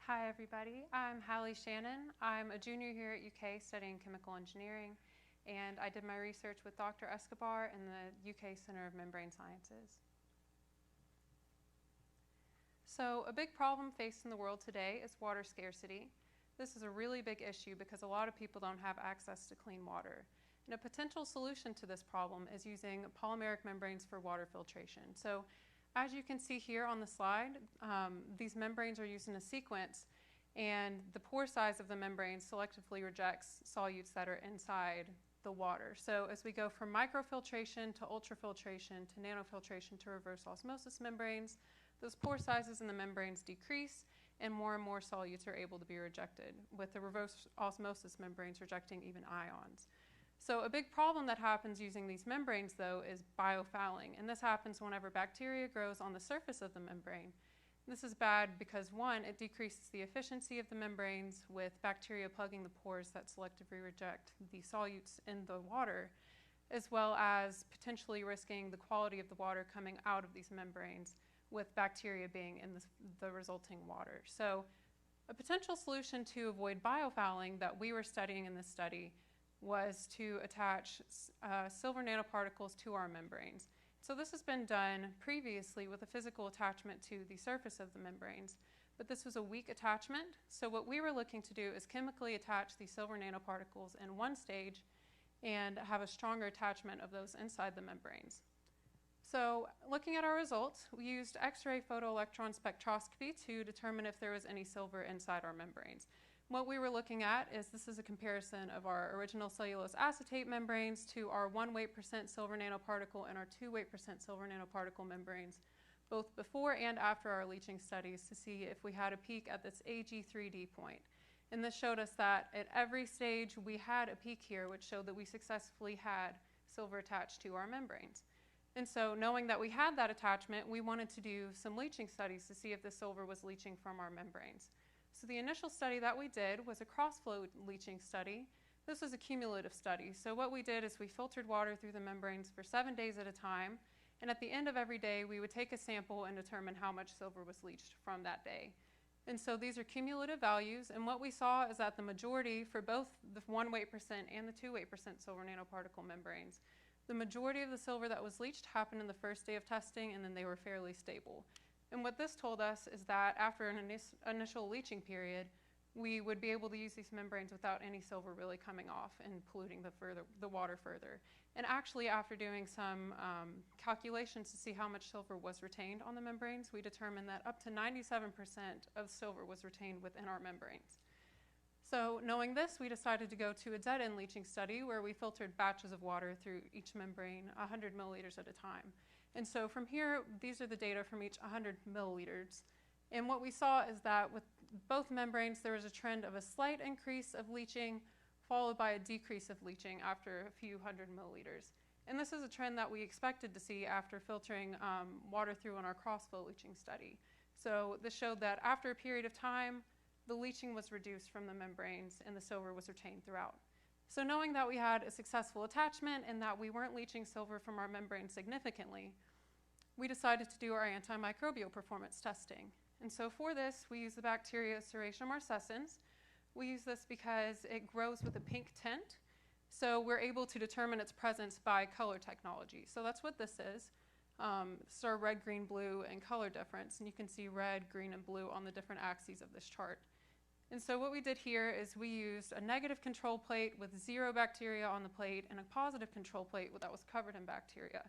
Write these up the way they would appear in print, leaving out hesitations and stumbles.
Hi everybody, I'm Halle Shannon. I'm a junior here at UK studying chemical engineering, and I did my research with Dr. Escobar in the UK Center of Membrane Sciences. So a big problem faced in the world today is water scarcity. This is a really big issue because a lot of people don't have access to clean water. And a potential solution to this problem is using polymeric membranes for water filtration. So as you can see here on the slide, these membranes are used in a sequence, and the pore size of the membrane selectively rejects solutes that are inside the water. So as we go from microfiltration to ultrafiltration to nanofiltration to reverse osmosis membranes, those pore sizes in the membranes decrease and more solutes are able to be rejected, with the reverse osmosis membranes rejecting even ions. So a big problem that happens using these membranes, though, is biofouling, and this happens whenever bacteria grows on the surface of the membrane. This is bad because, one, it decreases the efficiency of the membranes, with bacteria plugging the pores that selectively reject the solutes in the water, as well as potentially risking the quality of the water coming out of these membranes, with bacteria being in the resulting water. So a potential solution to avoid biofouling that we were studying in this study was to attach silver nanoparticles to our membranes. So this has been done previously with a physical attachment to the surface of the membranes, but this was a weak attachment. So what we were looking to do is chemically attach the silver nanoparticles in one stage and have a stronger attachment of those inside the membranes. So looking at our results, we used X-ray photoelectron spectroscopy to determine if there was any silver inside our membranes. What we were looking at is this is a comparison of our original cellulose acetate membranes to our 1 weight % silver nanoparticle and our 2 weight % silver nanoparticle membranes, both before and after our leaching studies, to see if we had a peak at this AG3D point. And this showed us that at every stage we had a peak here, which showed that we successfully had silver attached to our membranes. And so knowing that we had that attachment, we wanted to do some leaching studies to see if the silver was leaching from our membranes. So the initial study that we did was a cross-flow leaching study. This was a cumulative study. So what we did is we filtered water through the membranes for 7 days at a time, and at the end of every day we would take a sample and determine how much silver was leached from that day. And so these are cumulative values, and what we saw is that the majority for both the 1 weight % and the 2 weight % silver nanoparticle membranes, the majority of the silver that was leached happened in the first day of testing, and then they were fairly stable. And what this told us is that after an initial leaching period, we would be able to use these membranes without any silver really coming off and polluting the water further. And actually, after doing some calculations to see how much silver was retained on the membranes, we determined that up to 97% of silver was retained within our membranes. So knowing this, we decided to go to a dead-end leaching study where we filtered batches of water through each membrane 100 milliliters at a time. And so from here, these are the data from each 100 milliliters. And what we saw is that with both membranes, there was a trend of a slight increase of leaching, followed by a decrease of leaching after a few 100 milliliters. And this is a trend that we expected to see after filtering water through in our cross-flow leaching study. So this showed that after a period of time, the leaching was reduced from the membranes and the silver was retained throughout. So knowing that we had a successful attachment and that we weren't leaching silver from our membrane significantly, we decided to do our antimicrobial performance testing. And so for this, we use the bacteria Serratia marcescens. We use this because it grows with a pink tint, so we're able to determine its presence by color technology. So that's what this is. This is our red, green, blue, and color difference, and you can see red, green, and blue on the different axes of this chart. And so what we did here is we used a negative control plate with 0 bacteria on the plate and a positive control plate that was covered in bacteria.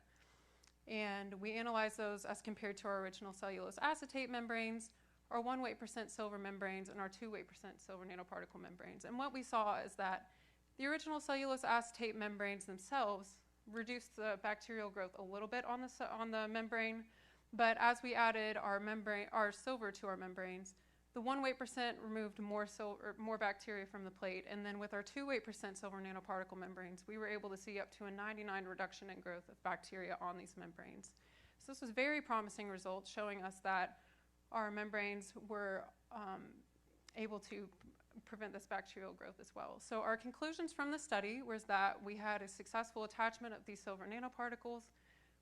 And we analyzed those as compared to our original cellulose acetate membranes, our 1 weight % silver membranes, and our 2 weight % silver nanoparticle membranes. And what we saw is that the original cellulose acetate membranes themselves reduced the bacterial growth a little bit on the membrane, but as we added our silver to our membranes, the 1 weight % removed more bacteria from the plate, and then with our 2 weight % silver nanoparticle membranes, we were able to see up to a 99% reduction in growth of bacteria on these membranes. So this was very promising results, showing us that our membranes were able to prevent this bacterial growth as well. So our conclusions from the study was that we had a successful attachment of these silver nanoparticles.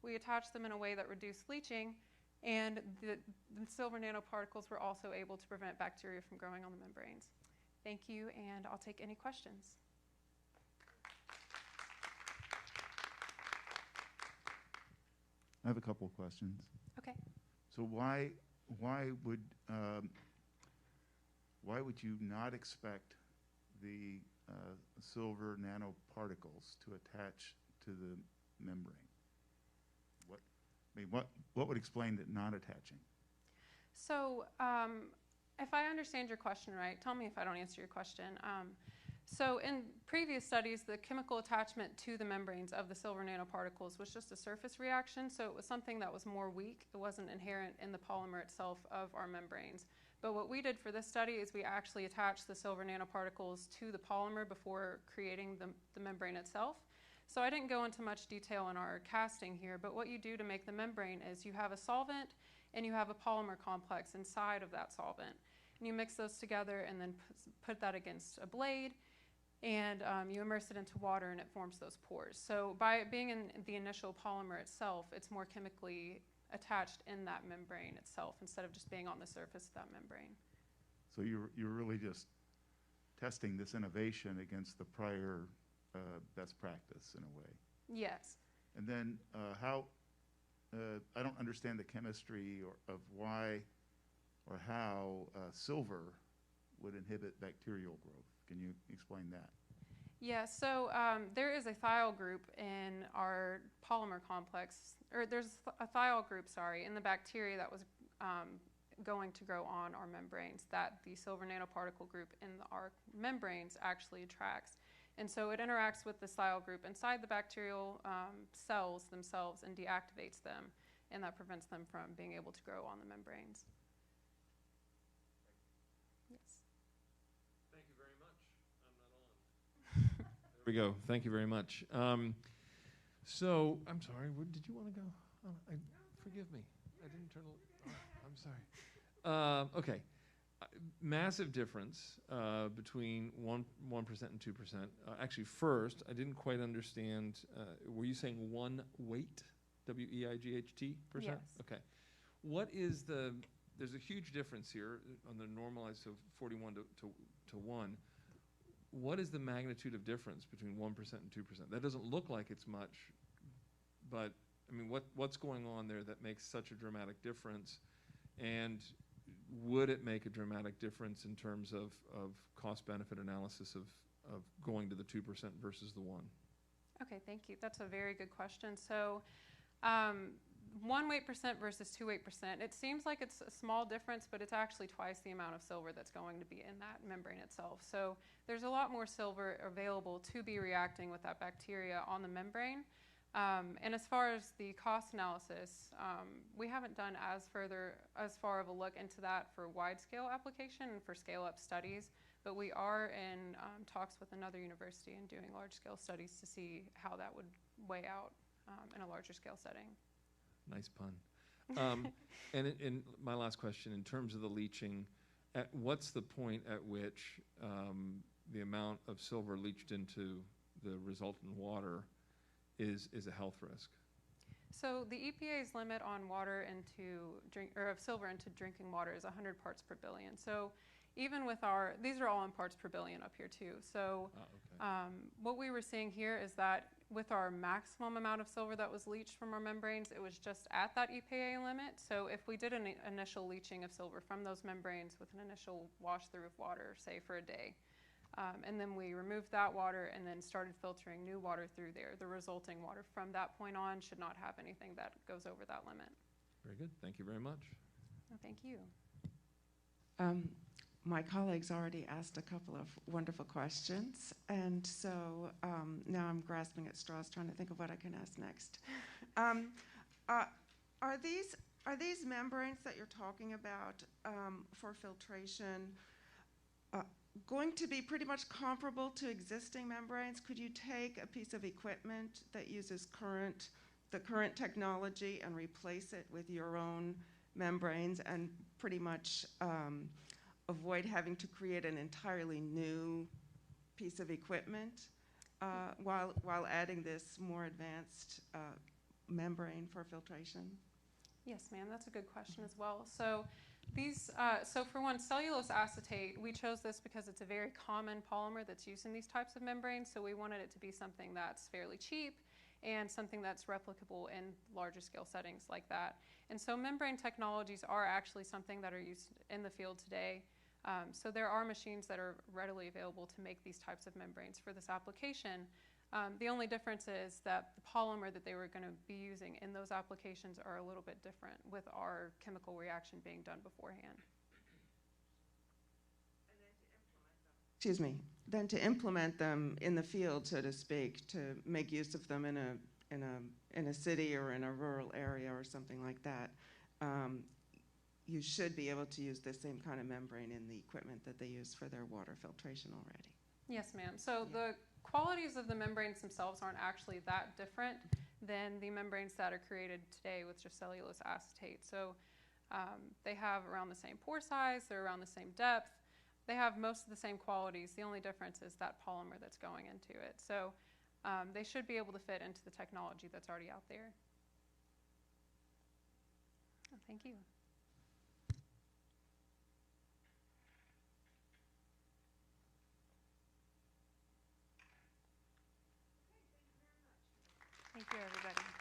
We attached them in a way that reduced leaching, And the silver nanoparticles were also able to prevent bacteria from growing on the membranes. Thank you, and I'll take any questions. I have a couple of questions. Okay. So why would you not expect the silver nanoparticles to attach to the membrane? What would explain it not attaching? So if I understand your question right, tell me if I don't answer your question. So in previous studies, the chemical attachment to the membranes of the silver nanoparticles was just a surface reaction, so it was something that was more weak. It wasn't inherent in the polymer itself of our membranes. But what we did for this study is we actually attached the silver nanoparticles to the polymer before creating the membrane itself. So I didn't go into much detail in our casting here, but what you do to make the membrane is you have a solvent and you have a polymer complex inside of that solvent. And you mix those together and then put that against a blade, and you immerse it into water and it forms those pores. So by it being in the initial polymer itself, it's more chemically attached in that membrane itself instead of just being on the surface of that membrane. So you're really just testing this innovation against the prior best practice in a way. Yes. And then I don't understand the chemistry of why or how silver would inhibit bacterial growth. Can you explain that? Yeah, so there is a thiol group in our polymer complex, or there's a thiol group, in the bacteria that was going to grow on our membranes that the silver nanoparticle group in our membranes actually attracts. And so it interacts with this thiol group inside the bacterial cells themselves and deactivates them, and that prevents them from being able to grow on the membranes. Yes. Thank you very much. I'm not on. There we go. Thank you very much. So, I'm sorry, where did you want to go? Forgive me. I didn't turn it. I'm sorry. Okay. Massive difference between 1% and 2%. Actually, first, I didn't quite understand. Were you saying one weight, W-E-I-G-H-T %? Yes. Okay. What is the? There's a huge difference here on the normalized, so 41 to 1. What is the magnitude of difference between 1% and 2%? That doesn't look like it's much, but I mean, what's going on there that makes such a dramatic difference? And would it make a dramatic difference in terms of cost-benefit analysis of going to the 2% versus the 1? Okay, thank you. That's a very good question. So 1 weight % versus 2 weight %, it seems like it's a small difference, but it's actually twice the amount of silver that's going to be in that membrane itself. So there's a lot more silver available to be reacting with that bacteria on the membrane. And as far as the cost analysis, we haven't done as far of a look into that for wide-scale application and for scale-up studies, but we are in talks with another university and doing large-scale studies to see how that would weigh out in a larger-scale setting. Nice pun. And in my last question, in terms of the leaching, what's the point at which the amount of silver leached into the resultant water is a health risk? So the EPA's limit on water of silver into drinking water is 100 parts per billion. So even with these are all in parts per billion up here too. So what we were seeing here is that with our maximum amount of silver that was leached from our membranes, it was just at that EPA limit. So if we did an initial leaching of silver from those membranes with an initial wash through of water, say for a day, and then we removed that water and then started filtering new water through there, the resulting water from that point on should not have anything that goes over that limit. Very good. Thank you very much. No, thank you. My colleagues already asked a couple of wonderful questions, and so now I'm grasping at straws trying to think of what I can ask next. Are these membranes that you're talking about for filtration going to be pretty much comparable to existing membranes? Could you take a piece of equipment that uses the current technology and replace it with your own membranes and pretty much avoid having to create an entirely new piece of equipment while adding this more advanced membrane for filtration? Yes, ma'am, that's a good question as well. So these, so for one, cellulose acetate, we chose this because it's a very common polymer that's used in these types of membranes. So we wanted it to be something that's fairly cheap and something that's replicable in larger scale settings like that. And so membrane technologies are actually something that are used in the field today. So there are machines that are readily available to make these types of membranes for this application. The only difference is that the polymer that they were going to be using in those applications are a little bit different with our chemical reaction being done beforehand. Excuse me, then to implement them in the field, so to speak, to make use of them in a city or in a rural area or something like that, you should be able to use the same kind of membrane in the equipment that they use for their water filtration already. Yes, ma'am. So the qualities of the membranes themselves aren't actually that different than the membranes that are created today with just cellulose acetate. So they have around the same pore size, they're around the same depth, they have most of the same qualities. The only difference is that polymer that's going into it. So they should be able to fit into the technology that's already out there. Thank you. Thank you, everybody.